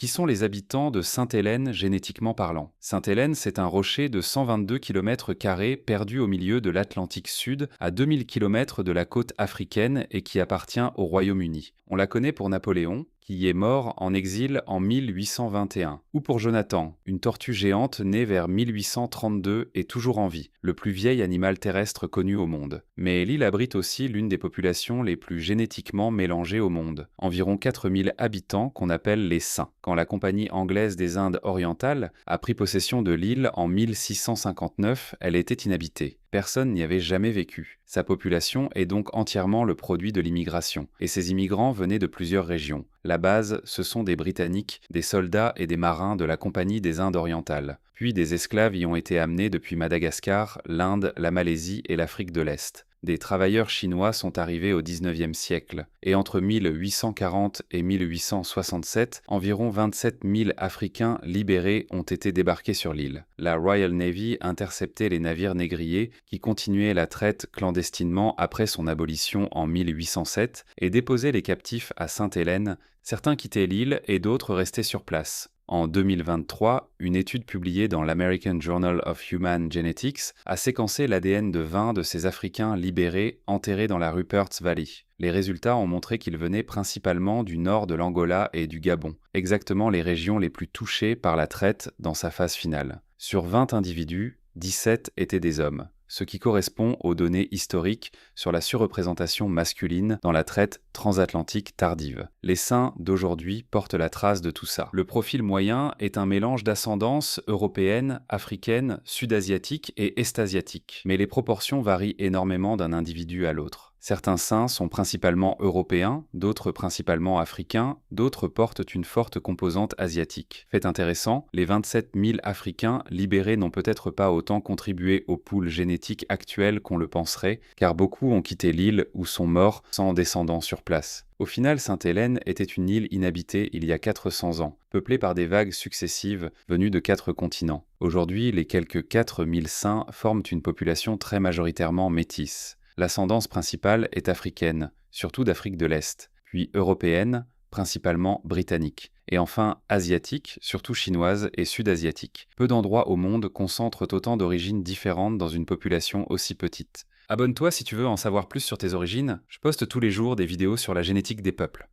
Qui sont les habitants de Sainte-Hélène génétiquement parlant? Sainte-Hélène, c'est un rocher de 122 km² perdu au milieu de l'Atlantique Sud, à 2000 km de la côte africaine et qui appartient au Royaume-Uni. On la connaît pour Napoléon, qui y est mort en exil en 1821, ou pour Jonathan, une tortue géante née vers 1832 et toujours en vie, le plus vieil animal terrestre connu au monde. Mais l'île abrite aussi l'une des populations les plus génétiquement mélangées au monde, environ 4000 habitants qu'on appelle les Saints. Quand la Compagnie anglaise des Indes orientales a pris possession de l'île en 1659, elle était inhabitée. Personne n'y avait jamais vécu. Sa population est donc entièrement le produit de l'immigration. Et ces immigrants venaient de plusieurs régions. La base, ce sont des Britanniques, des soldats et des marins de la Compagnie des Indes orientales. Puis des esclaves y ont été amenés depuis Madagascar, l'Inde, la Malaisie et l'Afrique de l'Est. Des travailleurs chinois sont arrivés au XIXe siècle, et entre 1840 et 1867, environ 27 000 Africains libérés ont été débarqués sur l'île. La Royal Navy interceptait les navires négriers qui continuaient la traite clandestinement après son abolition en 1807 et déposait les captifs à Sainte-Hélène. Certains quittaient l'île et d'autres restaient sur place. En 2023, une étude publiée dans l'American Journal of Human Genetics a séquencé l'ADN de 20 de ces Africains libérés enterrés dans la Rupert's Valley. Les résultats ont montré qu'ils venaient principalement du nord de l'Angola et du Gabon, exactement les régions les plus touchées par la traite dans sa phase finale. Sur 20 individus, 17 étaient des hommes, ce qui correspond aux données historiques sur la surreprésentation masculine dans la traite transatlantique tardive. Les Saints d'aujourd'hui portent la trace de tout ça. Le profil moyen est un mélange d'ascendance européenne, africaine, sud-asiatique et est-asiatique, mais les proportions varient énormément d'un individu à l'autre. Certains saints sont principalement européens, d'autres principalement africains, d'autres portent une forte composante asiatique. Fait intéressant, les 27 000 Africains libérés n'ont peut-être pas autant contribué au pool génétique actuel qu'on le penserait, car beaucoup ont quitté l'île ou sont morts sans descendants sur place. Au final, Sainte-Hélène était une île inhabitée il y a 400 ans, peuplée par des vagues successives venues de 4 continents. Aujourd'hui, les quelques 4000 saints forment une population très majoritairement métisse. L'ascendance principale est africaine, surtout d'Afrique de l'Est, puis européenne, principalement britannique, et enfin asiatique, surtout chinoise et sud-asiatique. Peu d'endroits au monde concentrent autant d'origines différentes dans une population aussi petite. Abonne-toi si tu veux en savoir plus sur tes origines, je poste tous les jours des vidéos sur la génétique des peuples.